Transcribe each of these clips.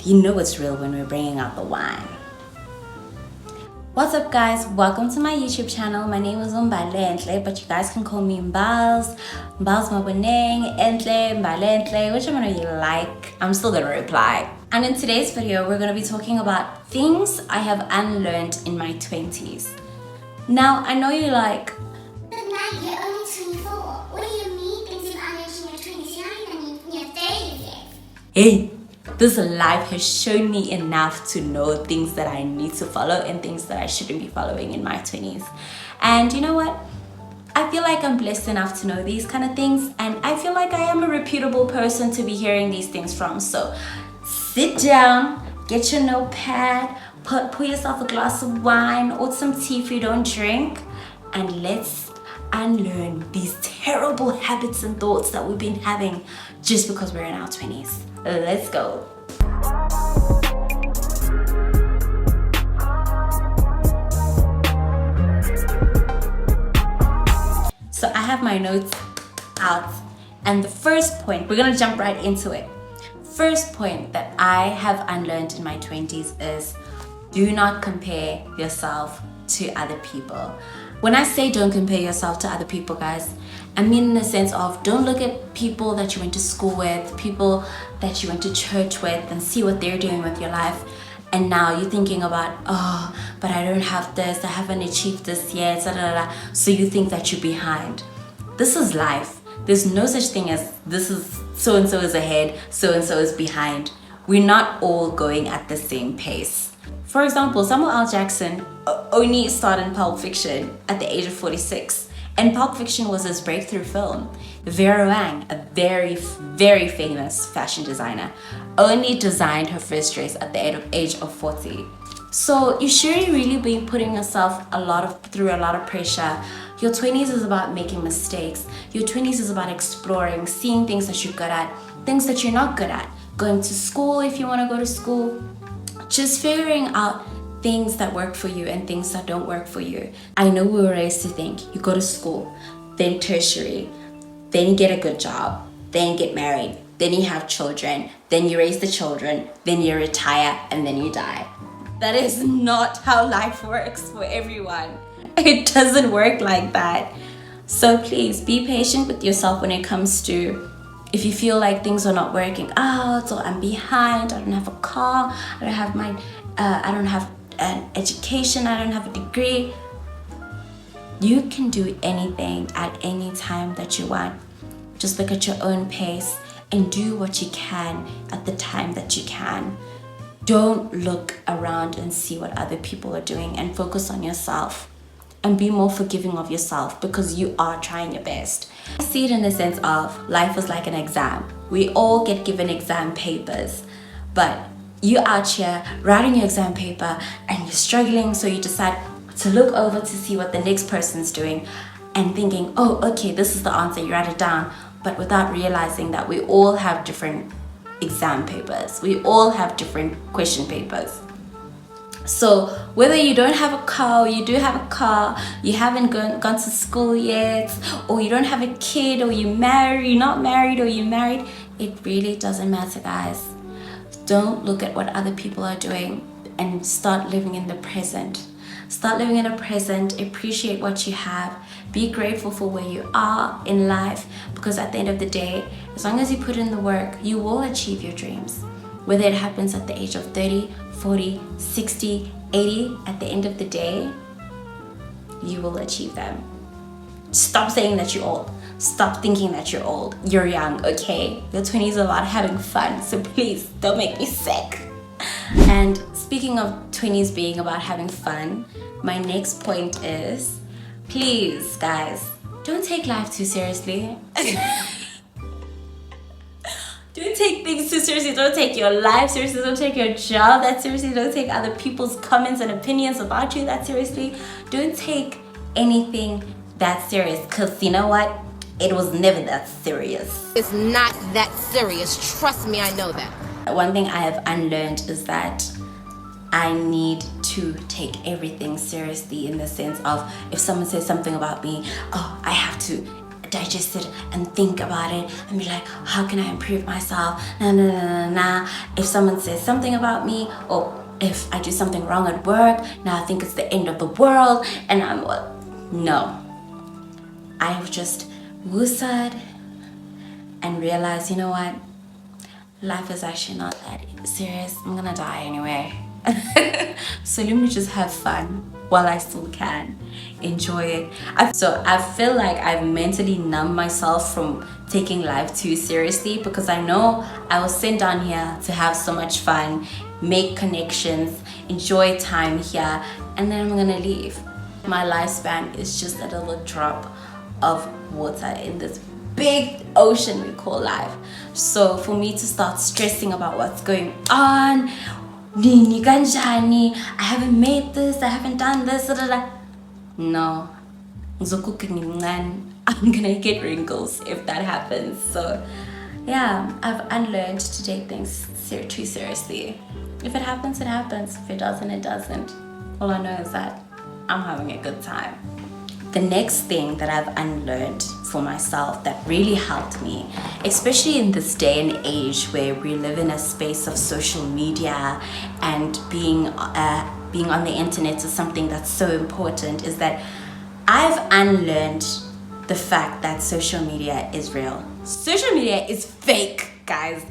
You know it's real when we're bringing out the wine. What's up guys, welcome to my YouTube channel. My name is Mbalzmaboneng, but you guys can call me Mbalzmaboneng, Entle, Mbalentle, whichever one you like. I'm still gonna reply. And in today's video, we're gonna be talking about things I have unlearned in my 20s. Now, I know you're like, but Matt, you're only 24. What do you mean things you've unlearned in your 20s? You're not even in your 30s yet. hey, this life has shown me enough to know things that I need to follow and things that I shouldn't be following in my 20s. And you know what? I feel like I'm blessed enough to know these kind of things, and I feel like I am a reputable person to be hearing these things from. So sit down, get your notepad, pour yourself a glass of wine or some tea if you don't drink, and let's unlearn these terrible habits and thoughts that we've been having just because we're in our 20s. Let's go. So I have my notes out, and the first point, we're gonna jump right into it. First point that I have unlearned in my 20s is do not compare yourself to other people. When I say don't compare yourself to other people, guys, I mean in the sense of don't look at people that you went to school with, people that you went to church with, and see what they're doing with your life. And now you're thinking about, oh, but I don't have this, I haven't achieved this yet, da, da, da. So you think that you're behind. This is life. There's no such thing as this is so-and-so is ahead, so-and-so is behind. We're not all going at the same pace. For example, Samuel L. Jackson only started in Pulp Fiction at the age of 46. And Pulp Fiction was his breakthrough film. Vera Wang, a very, very famous fashion designer, only designed her first dress at the age of 40. So you shouldn't really be putting yourself through a lot of pressure. Your 20s is about making mistakes. Your 20s is about exploring, seeing things that you're good at, things that you're not good at, going to school if you want to go to school, just figuring out things that work for you and things that don't work for you. I know we were raised to think you go to school, then tertiary, then you get a good job, then you get married, then you have children, then you raise the children, then you retire, and then you die. That is not how life works for everyone. It doesn't work like that. So please be patient with yourself when it comes to if you feel like things are not working out, or I'm behind, I don't have a car, I don't have an education, I don't have a degree. You can do anything at any time that you want. Just look at your own pace and do what you can at the time that you can. Don't look around and see what other people are doing, and focus on yourself and be more forgiving of yourself because you are trying your best. I see it in the sense of life is like an exam. We all get given exam papers, but you're out here writing your exam paper and you're struggling, so you decide to look over to see what the next person's doing and thinking, oh, okay, this is the answer, you write it down, but without realizing that we all have different exam papers. We all have different question papers. So whether you don't have a car or you do have a car, you haven't gone to school yet, or you don't have a kid, or you're not married, or you're married, it really doesn't matter, guys. Don't look at what other people are doing and start living in the present. Start living in the present, appreciate what you have, be grateful for where you are in life, because at the end of the day, as long as you put in the work, you will achieve your dreams. Whether it happens at the age of 30, 40, 60, 80, at the end of the day, you will achieve them. Stop saying that you're old. Stop thinking that you're old. You're young, okay? Your 20s is about having fun, so please don't make me sick. And speaking of 20s being about having fun, my next point is, please, guys, don't take life too seriously. Don't take things too seriously. Don't take your life seriously. Don't take your job that seriously. Don't take other people's comments and opinions about you that seriously. Don't take anything that serious, because you know what? It was never that serious. It's not that serious. Trust me, I know that. One thing I have unlearned is that I need to take everything seriously, in the sense of if someone says something about me, oh, I have to digest it and think about it and be like, how can I improve myself? Nah. If someone says something about me, or if I do something wrong at work, now I think it's the end of the world, and no. I've just woosad and realized, you know what? Life is actually not that serious. I'm gonna die anyway. So let me just have fun while I still can. Enjoy it. So I feel like I've mentally numbed myself from taking life too seriously, because I know I was sent down here to have so much fun, make connections, enjoy time here, and then I'm gonna leave. My lifespan is just a little drop of water in this big ocean we call life. So for me to start stressing about what's going on, I haven't made this, I haven't done this, no, I'm gonna get wrinkles if that happens. So yeah, I've unlearned to take things too seriously. If it happens, it happens. If it doesn't, it doesn't. All I know is that I'm having a good time. The next thing that I've unlearned for myself that really helped me, especially in this day and age where we live in a space of social media and being on the internet is something that's so important, is that I've unlearned the fact that social media is real. Social media is fake, guys.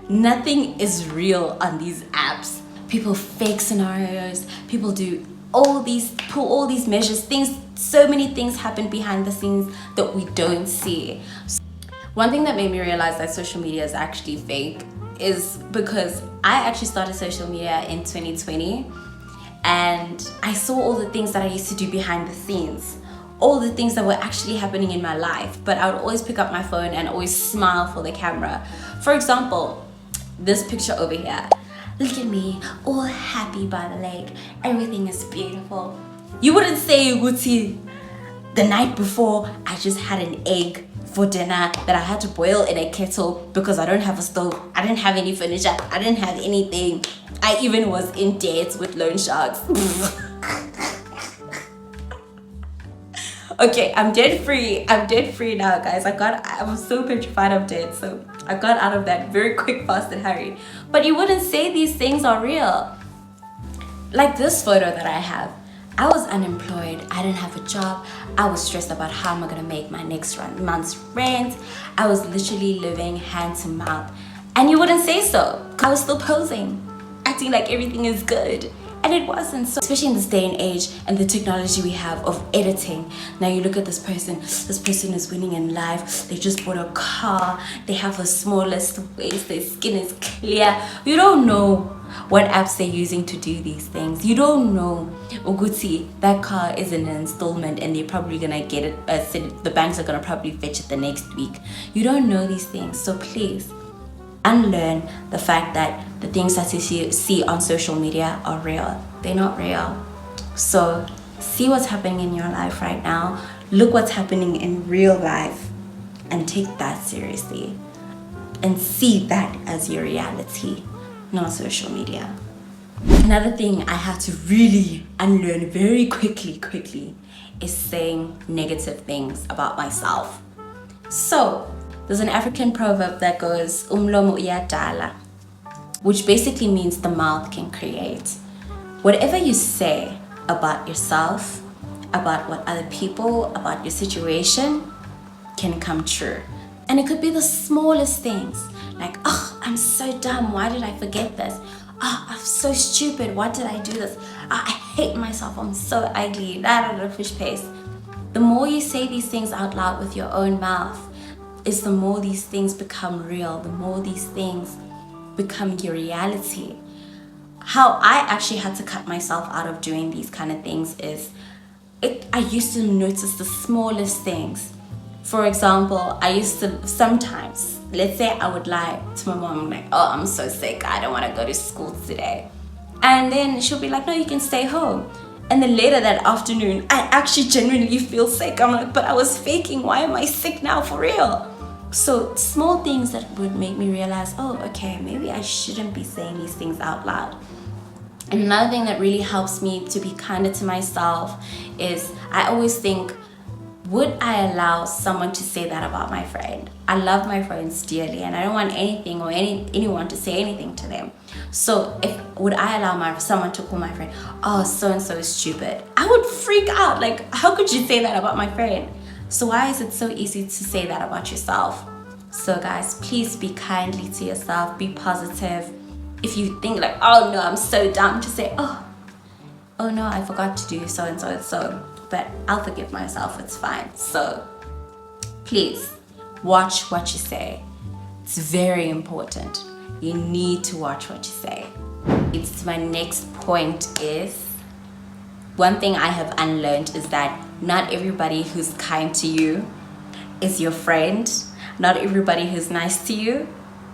Nothing is real on these apps. People fake scenarios, people pull all these measures, so many things happen behind the scenes that we don't see. One thing that made me realize that social media is actually fake is because I actually started social media in 2020, and I saw all the things that I used to do behind the scenes, all the things that were actually happening in my life, but I would always pick up my phone and always smile for the camera. For example, this picture over here. Look at me, all happy by the lake. Everything is beautiful. You wouldn't say, Guti, the night before I just had an egg for dinner that I had to boil in a kettle because I don't have a stove. I didn't have any furniture. I didn't have anything. I even was in debt with loan sharks. Okay, I'm debt free. I'm debt free now, guys. I was so petrified of debt, so I got out of that very quick, fast and hurry. But you wouldn't say these things are real. Like this photo that I have. I was unemployed. I didn't have a job. I was stressed about how am I gonna make my next month's rent. I was literally living hand to mouth. And you wouldn't say so. I was still posing, acting like everything is good. And it wasn't. So especially in this day and age and the technology we have of editing. Now you look at this person is winning in life. They just bought a car. They have the smallest waist. Their skin is clear. You don't know what apps they're using to do these things. You don't know, Uguti, that car is in an installment and they're probably gonna get it, the banks are gonna probably fetch it the next week. You don't know these things. So please, unlearn the fact that the things that you see on social media are real. They're not real. So see what's happening in your life right now. Look what's happening in real life and take that seriously. And see that as your reality, not social media. Another thing I had to really unlearn very quickly is saying negative things about myself. So there's an African proverb that goes, umlomo uyadala, which basically means the mouth can create. Whatever you say about yourself, about what other people, about your situation, can come true. And it could be the smallest things, like, oh, I'm so dumb, why did I forget this? Oh, I'm so stupid, why did I do this? Oh, I hate myself, I'm so ugly, fish paste. The more you say these things out loud with your own mouth, is the more these things become real, the more these things become your reality. How I actually had to cut myself out of doing these kind of things is, I used to notice the smallest things. For example, I used to sometimes, let's say I would lie to my mom, like, oh, I'm so sick, I don't want to go to school today. And then she'll be like, no, you can stay home. And then later that afternoon, I actually genuinely feel sick. I'm like, but I was faking. Why am I sick now for real? So small things that would make me realize, oh, okay, maybe I shouldn't be saying these things out loud. And another thing that really helps me to be kinder to myself is I always think would I allow someone to say that about my friend? I love my friends dearly and I don't want anything or anyone to say anything to them. So would I allow someone to call my friend, oh, so-and-so is stupid? I would freak out. Like, how could you say that about my friend? So why is it so easy to say that about yourself? So guys, please be kindly to yourself, be positive. If you think like, oh no, I'm so dumb, to say, oh no, I forgot to do so-and-so and so, but I'll forgive myself, it's fine. So please watch what you say. It's very important. You need to watch what you say. It's my next point is, one thing I have unlearned is that not everybody who's kind to you is your friend. Not everybody who's nice to you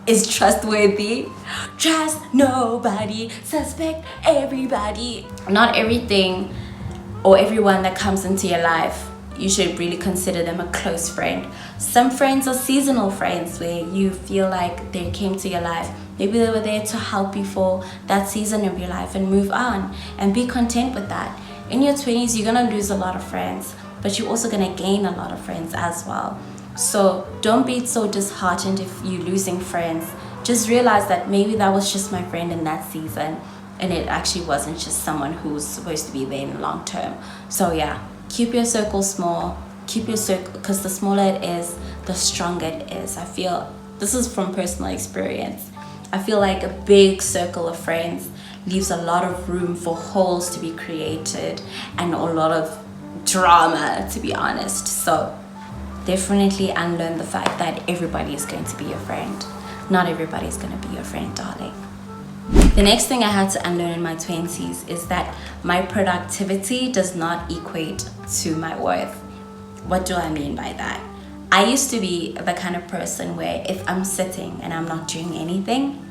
is trustworthy. Trust nobody, suspect everybody. Not everything or everyone that comes into your life, you should really consider them a close friend. Some friends are seasonal friends where you feel like they came to your life. Maybe they were there to help you for that season of your life and move on and be content with that. In your 20s, you're gonna lose a lot of friends, but you're also gonna gain a lot of friends as well. So don't be so disheartened if you're losing friends. Just realize that maybe that was just my friend in that season and it actually wasn't just someone who was supposed to be there in the long term. So yeah, keep your circle small. Keep your circle, because the smaller it is, the stronger it is. I feel, this is from personal experience, I feel like a big circle of friends leaves a lot of room for holes to be created and a lot of drama, to be honest. So definitely unlearn the fact that everybody is going to be your friend. Not everybody is going to be your friend, darling. The next thing I had to unlearn in my 20s is that my productivity does not equate to my worth. What do I mean by that? I used to be the kind of person where if I'm sitting and I'm not doing anything,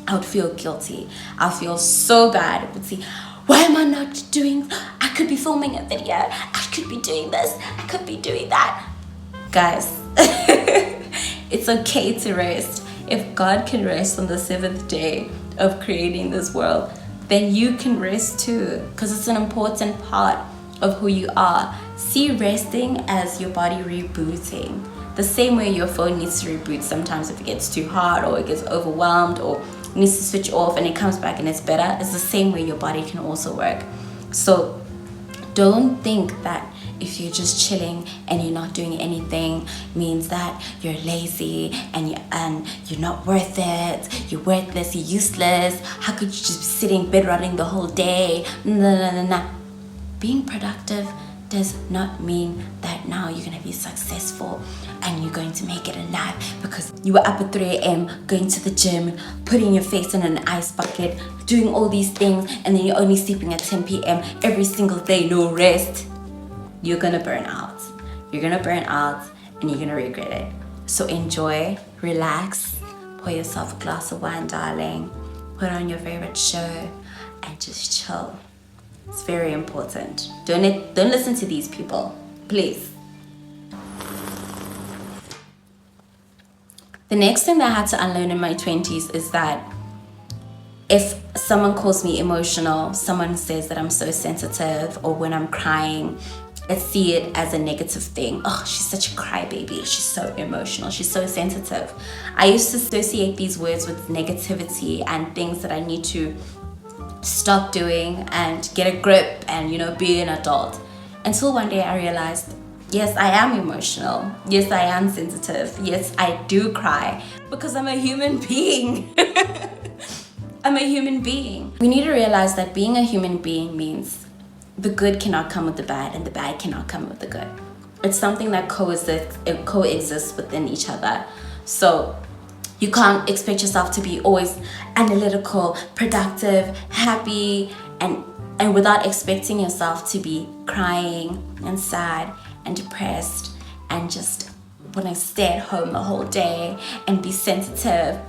I would feel guilty. I'll feel so bad. I would see, why am I not doing? I could be filming a video. I could be doing this. I could be doing that. Guys, it's okay to rest. If God can rest on the 7th day of creating this world, then you can rest too, because it's an important part of who you are. See resting as your body rebooting. The same way your phone needs to reboot sometimes if it gets too hard or it gets overwhelmed or needs to switch off and it comes back and it's better. It's the same way your body can also work. So don't think that if you're just chilling and you're not doing anything means that you're lazy and you're not worth it, you're worthless, you're useless. How could you just be sitting bedrotting the whole day? No. Being productive does not mean that now you're going to be successful and you're going to make it in life because you were up at 3 a.m. going to the gym, putting your face in an ice bucket, doing all these things, and then you're only sleeping at 10 p.m. every single day, no rest. You're going to burn out. You're going to burn out and you're going to regret it. So enjoy, relax, pour yourself a glass of wine, darling, put on your favorite show and just chill. It's very important. Don't listen to these people, please. The next thing that I had to unlearn in my 20s is that if someone calls me emotional, someone says that I'm so sensitive, or when I'm crying, I see it as a negative thing. Oh, she's such a crybaby. She's so emotional. She's so sensitive. I used to associate these words with negativity and things that I need to stop doing and get a grip and, be an adult. Until one day I realized, yes, I am emotional. Yes, I am sensitive. Yes, I do cry because I'm a human being. I'm a human being. We need to realize that being a human being means the good cannot come with the bad and the bad cannot come with the good. It's something that coexists within each other. So you can't expect yourself to be always analytical, productive, happy, and without expecting yourself to be crying and sad and depressed and just want to stay at home the whole day and be sensitive.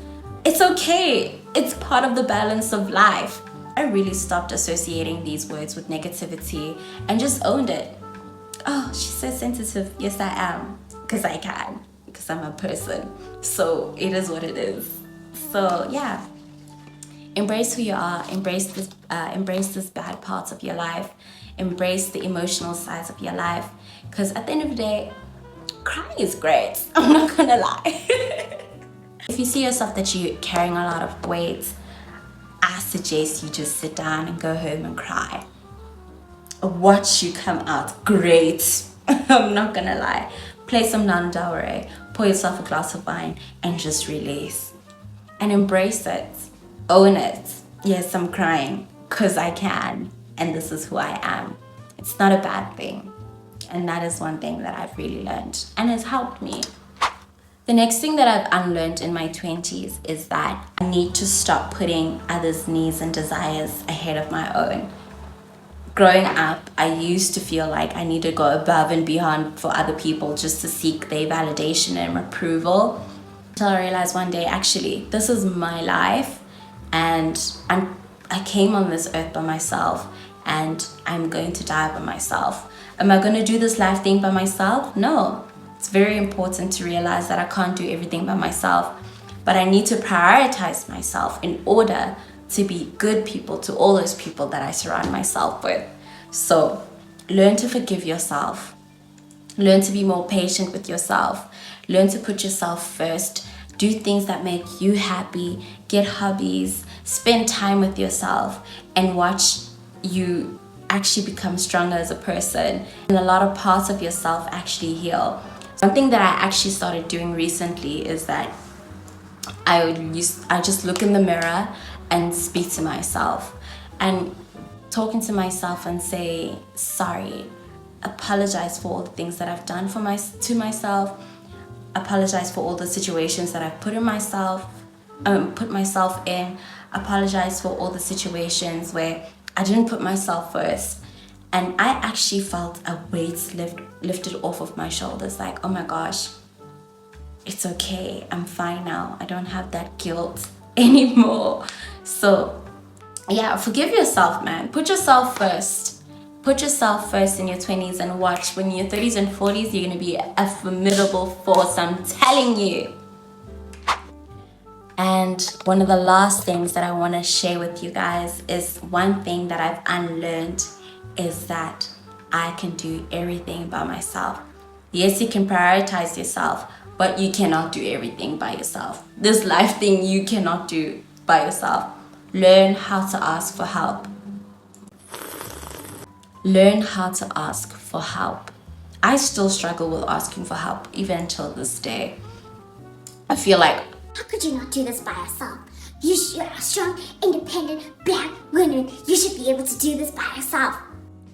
It's okay. It's part of the balance of life. I really stopped associating these words with negativity and just owned it. Oh, she's so sensitive. Yes, I am. Because I can. Because I'm a person. So it is what it is. So yeah, embrace who you are. Embrace this bad parts of your life. embrace the emotional sides of your life, because at the end of the day, crying is great. I'm not gonna lie. If you see yourself that you're carrying a lot of weight, I suggest you just sit down and go home and cry. Watch you come out great. I'm not gonna lie. Play some Nandaware, pour yourself a glass of wine, and just release. And embrace it. Own it. Yes, I'm crying, because I can, and this is who I am. It's not a bad thing. And that is one thing that I've really learned, and has helped me. The next thing that I've unlearned in my 20s is that I need to stop putting others' needs and desires ahead of my own. Growing up, I used to feel like I need to go above and beyond for other people just to seek their validation and approval. Until I realized one day, actually, this is my life, and I came on this earth by myself, and I'm going to die by myself. Am I going to do this life thing by myself? No. It's very important to realize that I can't do everything by myself, but I need to prioritize myself in order to be good people to all those people that I surround myself with. So learn to forgive yourself. Learn to be more patient with yourself. Learn to put yourself first. Do things that make you happy. Get hobbies. Spend time with yourself, and watch you actually become stronger as a person, and a lot of parts of yourself actually heal. One thing that I actually started doing recently is that I just look in the mirror and speak to myself, and talking to myself and say sorry, apologize for all the things that I've done to myself, apologize for all the situations that I've put myself in, apologize for all the situations where I didn't put myself first. And I actually felt a weight lifted off of my shoulders, like, oh my gosh, it's okay, I'm fine now. I don't have that guilt anymore. So yeah, forgive yourself, man. Put yourself first. Put yourself first in your 20s, and watch, when you're 30s and 40s, you're going to be a formidable force, I'm telling you. And one of the last things that I want to share with you guys is one thing that I've unlearned, is that I can do everything by myself. Yes, you can prioritize yourself, but you cannot do everything by yourself. This life thing you cannot do by yourself. Learn how to ask for help. Learn how to ask for help. I still struggle with asking for help even until this day. I feel like, how could you not do this by yourself? You're a strong, independent, black woman. You should be able to do this by yourself.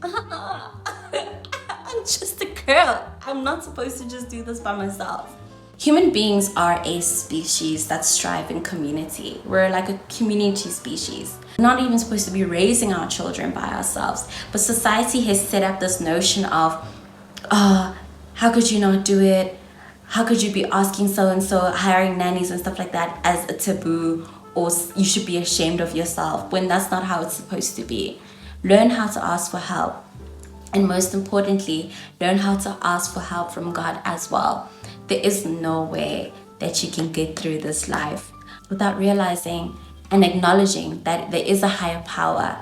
I'm just a girl. I'm not supposed to just do this by myself. Human beings are a species that strive in community. We're like a community species. We're not even supposed to be raising our children by ourselves. But society has set up this notion of, how could you not do it? How could you be asking so-and-so, hiring nannies and stuff like that as a taboo, or you should be ashamed of yourself, when that's not how it's supposed to be. Learn how to ask for help. And most importantly, learn how to ask for help from God as well. There is no way that you can get through this life without realizing and acknowledging that there is a higher power,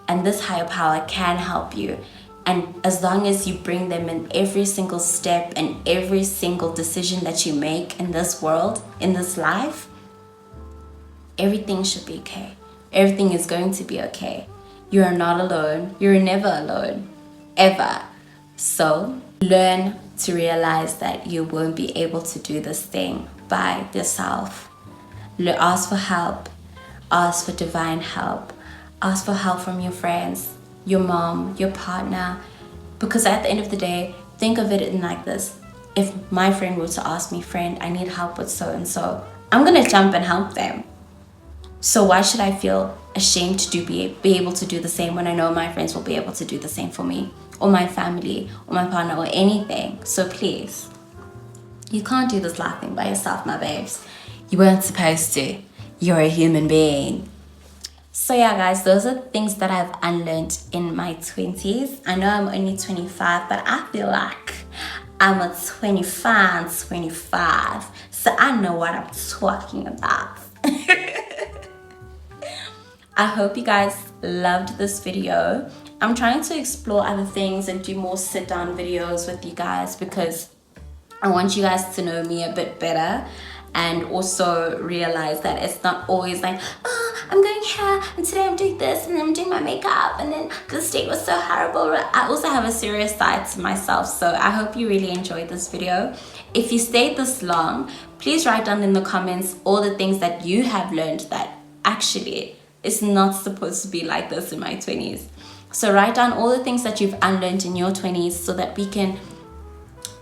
and this higher power can help you. And as long as you bring them in every single step and every single decision that you make in this world, in this life, everything should be okay. Everything is going to be okay. You are not alone. You're never alone, ever. So learn to realize that you won't be able to do this thing by yourself. Ask for help. Ask for divine help. Ask for help from your friends, your mom, your partner. Because at the end of the day, think of it in like this. If my friend were to ask me, friend, I need help with so and so, I'm gonna jump and help them. So why should I feel ashamed to be able to do the same when I know my friends will be able to do the same for me, or my family, or my partner, or anything? So please, you can't do this life thing by yourself, my babes. You weren't supposed to. You're a human being. So yeah, guys, those are things that I've unlearned in my 20s. I know I'm only 25, but I feel like I'm a 25. So I know what I'm talking about. I hope you guys loved this video. I'm trying to explore other things and do more sit down videos with you guys, because I want you guys to know me a bit better, and also realize that it's not always like, oh, I'm going here and today I'm doing this and I'm doing my makeup and then this date was so horrible. I also have a serious side to myself. So I hope you really enjoyed this video. If you stayed this long, please write down in the comments all the things that you have learned that actually it's not supposed to be like this in my 20s. So write down all the things that you've unlearned in your 20s so that we can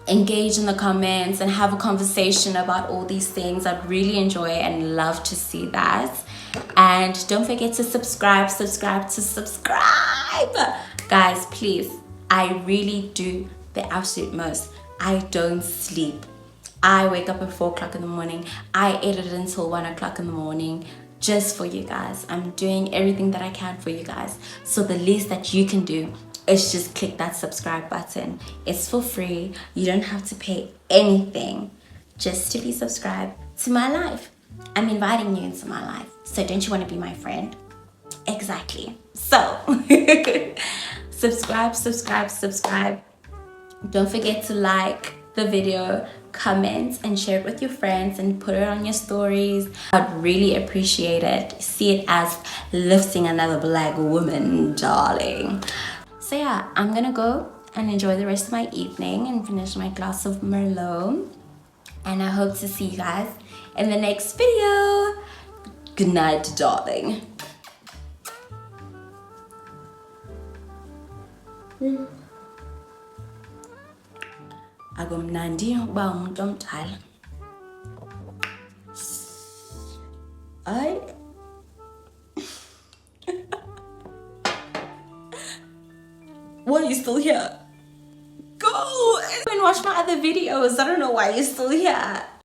engage in the comments and have a conversation about all these things. I'd really enjoy and love to see that. And don't forget to subscribe. Guys, please, I really do the absolute most. I don't sleep. I wake up at 4 o'clock in the morning. I edit until 1 o'clock in the morning just for you guys. I'm doing everything that I can for you guys. So the least that you can do is just click that subscribe button. It's for free. You don't have to pay anything just to be subscribed to my life. I'm inviting you into my life. So don't you want to be my friend? Exactly. So subscribe. Don't forget to like the video, comment and share it with your friends and put it on your stories. I'd really appreciate it. See it as lifting another black woman, darling. So yeah, I'm gonna go and enjoy the rest of my evening and finish my glass of Merlot. And I hope to see you guys in the next video. Good night, darling. Akumnandi ukuba umuntu omdala. Why are you still here? Go and watch my other videos. I don't know why you're still here.